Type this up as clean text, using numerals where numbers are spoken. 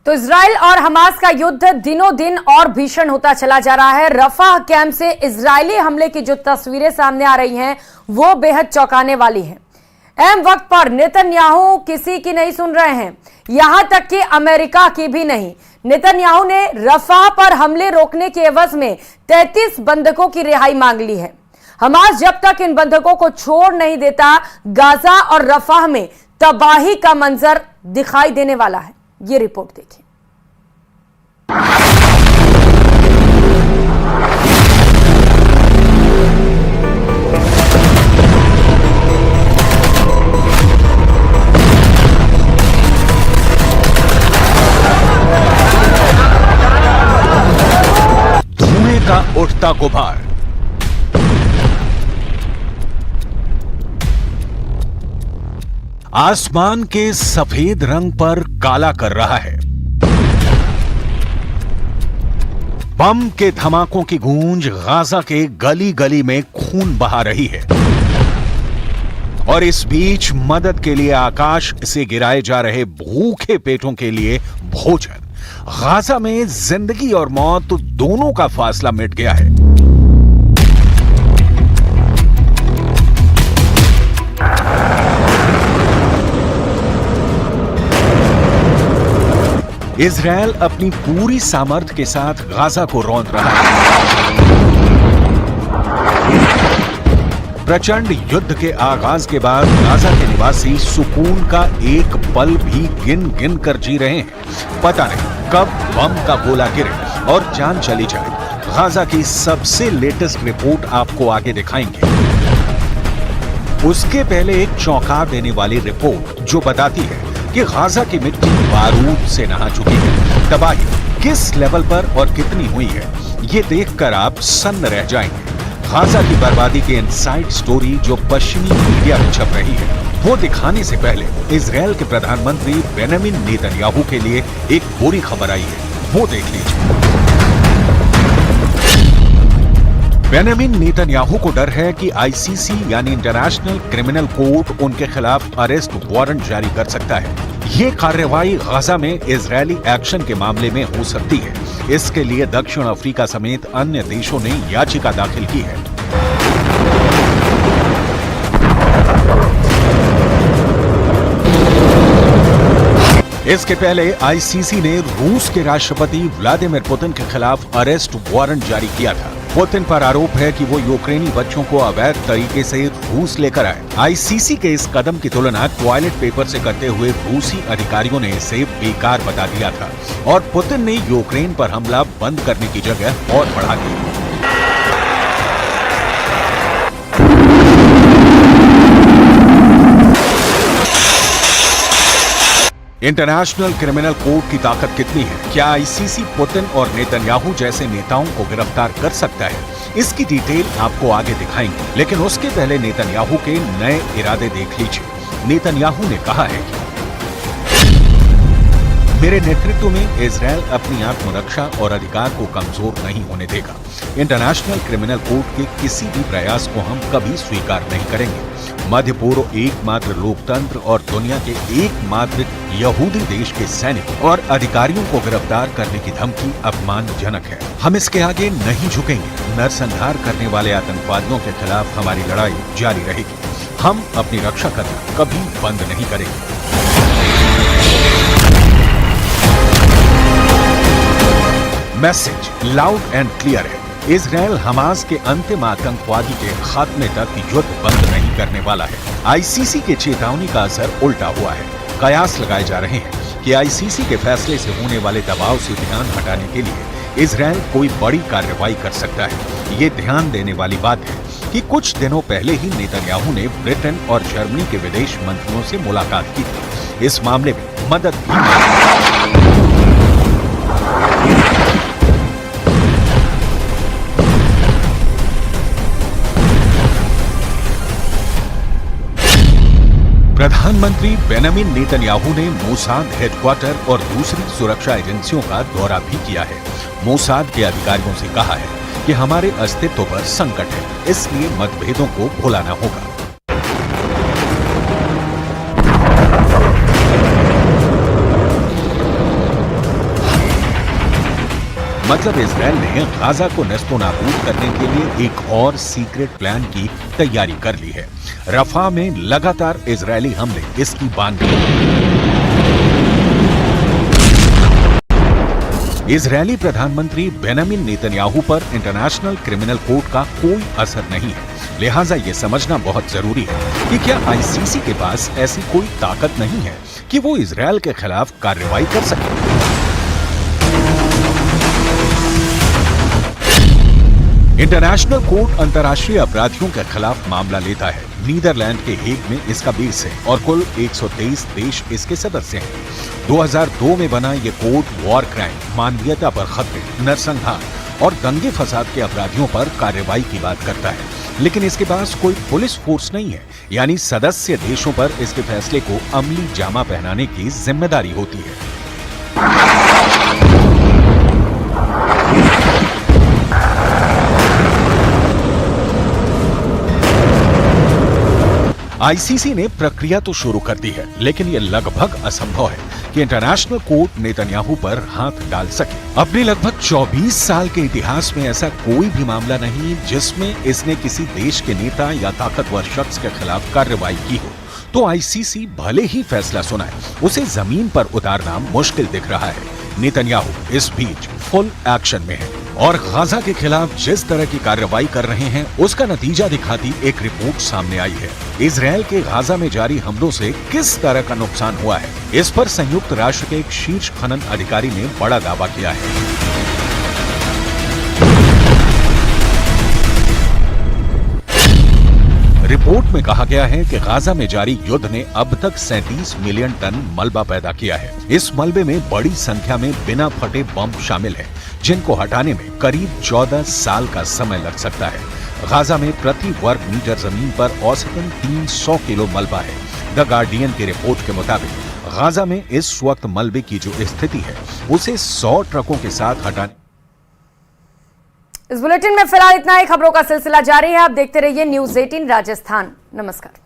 तो इजराइल और हमास का युद्ध दिनों दिन और भीषण होता चला जा रहा है। रफाह कैंप से इजरायली हमले की जो तस्वीरें सामने आ रही हैं वो बेहद चौंकाने वाली हैं। अहम वक्त पर नेतन्याहू किसी की नहीं सुन रहे हैं, यहां तक कि अमेरिका की भी नहीं। नेतन्याहू ने रफाह पर हमले रोकने के एवज में 33 बंधकों की रिहाई मांग ली है। हमास जब तक इन बंधकों को छोड़ नहीं देता, गाजा और रफाह में तबाही का मंजर दिखाई देने वाला है। ये रिपोर्ट देखिए। धुएं का उठता गुबार, आसमान के सफेद रंग पर काला कर रहा है। बम के धमाकों की गूंज गाजा के गली गली में खून बहा रही है और इस बीच मदद के लिए आकाश से गिराए जा रहे भूखे पेटों के लिए भोजन। गाजा में जिंदगी और मौत दोनों का फासला मिट गया है। इजरायल अपनी पूरी सामर्थ्य के साथ गाजा को रौंद रहा है। प्रचंड युद्ध के आगाज के बाद गाजा के निवासी सुकून का एक पल भी गिन गिन कर जी रहे हैं। पता नहीं कब बम का गोला गिरे और जान चली जाए। गाजा की सबसे लेटेस्ट रिपोर्ट आपको आगे दिखाएंगे। उसके पहले एक चौंका देने वाली रिपोर्ट जो बताती है कि गाजा की मिट्टी बारूद से नहा चुकी है। तबाही किस लेवल पर और कितनी हुई है, ये देखकर आप सन्न रह जाएंगे। गाजा की बर्बादी के इनसाइड स्टोरी जो पश्चिमी मीडिया में छप रही है, वो दिखाने से पहले इजरायल के प्रधानमंत्री बेंजामिन नेतन्याहू के लिए एक बुरी खबर आई है, वो देख लीजिए। बेंजामिन नेतन्याहू को डर है कि आईसीसी यानी इंटरनेशनल क्रिमिनल कोर्ट उनके खिलाफ अरेस्ट वारंट जारी कर सकता है। ये कार्रवाई गाजा में इजरायली एक्शन के मामले में हो सकती है। इसके लिए दक्षिण अफ्रीका समेत अन्य देशों ने याचिका दाखिल की है। इसके पहले आईसीसी ने रूस के राष्ट्रपति व्लादिमीर पुतिन के खिलाफ अरेस्ट वारंट जारी किया था। पुतिन पर आरोप है कि वो यूक्रेनी बच्चों को अवैध तरीके से रूस लेकर आए। आईसीसी के इस कदम की तुलना टॉयलेट पेपर से करते हुए रूसी अधिकारियों ने इसे बेकार बता दिया था और पुतिन ने यूक्रेन पर हमला बंद करने की जगह और बढ़ा दी। इंटरनेशनल क्रिमिनल कोर्ट की ताकत कितनी है? क्या आईसीसी पुतिन और नेतन्याहू जैसे नेताओं को गिरफ्तार कर सकता है? इसकी डिटेल आपको आगे दिखाएंगे, लेकिन उसके पहले नेतन्याहू के नए इरादे देख लीजिए। नेतन्याहू ने कहा है कि मेरे नेतृत्व में इजरायल अपनी आत्मरक्षा और अधिकार को कमजोर नहीं होने देगा। इंटरनेशनल क्रिमिनल कोर्ट के किसी भी प्रयास को हम कभी स्वीकार नहीं करेंगे। मध्य पूर्व एकमात्र लोकतंत्र और दुनिया के एकमात्र यहूदी देश के सैनिक और अधिकारियों को गिरफ्तार करने की धमकी अपमानजनक है। हम इसके आगे नहीं झुकेंगे। नरसंहार करने वाले आतंकवादियों के खिलाफ हमारी लड़ाई जारी रहेगी। हम अपनी रक्षा करना कभी बंद नहीं करेंगे। मैसेज लाउड एंड क्लियर है। इजरायल हमास के अंतिम आतंकवादी के खात्मे तक युद्ध बंद नहीं करने वाला है। आईसीसी के चेतावनी का असर उल्टा हुआ है। कयास लगाए जा रहे हैं कि आईसीसी के फैसले से होने वाले दबाव से ध्यान हटाने के लिए इजरायल कोई बड़ी कार्रवाई कर सकता है। ये ध्यान देने वाली बात है कि कुछ दिनों पहले ही नेतन्याहू ने ब्रिटेन और जर्मनी के विदेश मंत्रियों से मुलाकात की थी। इस मामले में मदद भी प्रधानमंत्री बेंजामिन नेतन्याहू ने मोसाद हेडक्वार्टर और दूसरी सुरक्षा एजेंसियों का दौरा भी किया है। मोसाद के अधिकारियों से कहा है कि हमारे अस्तित्व पर संकट है, इसलिए मतभेदों को भुलाना होगा। मतलब इजराइल ने गाजा को नस्तो नाबूद करने के लिए एक और सीक्रेट प्लान की तैयारी कर ली है। रफा में लगातार इजरायली हमले इसकी बानगी। इजरायली प्रधानमंत्री बेंजामिन नेतन्याहू पर इंटरनेशनल क्रिमिनल कोर्ट का कोई असर नहीं है, लिहाजा ये समझना बहुत जरूरी है कि क्या आईसीसी के पास ऐसी कोई ताकत नहीं है कि वो इजराइल के खिलाफ कार्रवाई कर सके। इंटरनेशनल कोर्ट अंतर्राष्ट्रीय अपराधियों के खिलाफ मामला लेता है। नीदरलैंड के हेग में इसका बेस है और कुल 123 देश इसके सदस्य हैं। 2002 में बना ये कोर्ट वॉर क्राइम, मानवीयता पर खतरे, नरसंहार और दंगे फसाद के अपराधियों पर कार्रवाई की बात करता है, लेकिन इसके पास कोई पुलिस फोर्स नहीं है, यानी सदस्य देशों पर इसके फैसले को अमली जामा पहनाने की जिम्मेदारी होती है। आईसीसी ने प्रक्रिया तो शुरू कर दी है, लेकिन यह लगभग असंभव है कि इंटरनेशनल कोर्ट नेतन्याहू पर हाथ डाल सके। अपने लगभग 24 साल के इतिहास में ऐसा कोई भी मामला नहीं जिसमें इसने किसी देश के नेता या ताकतवर शख्स के खिलाफ कार्रवाई की हो। तो आईसीसी भले ही फैसला सुनाए, उसे जमीन पर उतारना मुश्किल दिख रहा है। नेतन्याहू इस बीच फुल एक्शन में है और गाजा के खिलाफ जिस तरह की कार्रवाई कर रहे हैं उसका नतीजा दिखाती एक रिपोर्ट सामने आई है। इजरायल के गाजा में जारी हमलों से किस तरह का नुकसान हुआ है, इस पर संयुक्त राष्ट्र के एक शीर्ष खनन अधिकारी ने बड़ा दावा किया है। रिपोर्ट में कहा गया है कि गाजा में जारी युद्ध ने अब तक 37 मिलियन टन मलबा पैदा किया है। इस मलबे में बड़ी संख्या में बिना फटे बम शामिल हैं, जिनको हटाने में करीब 14 साल का समय लग सकता है। गाजा में प्रति वर्ग मीटर जमीन पर औसतन 300 किलो मलबा है। द गार्डियन की रिपोर्ट के मुताबिक गाजा में इस वक्त मलबे की जो स्थिति है उसे 100 ट्रकों के साथ हटाने। इस बुलेटिन में फिलहाल इतना ही। खबरों का सिलसिला जारी है, आप देखते रहिए न्यूज़ 18 राजस्थान। नमस्कार।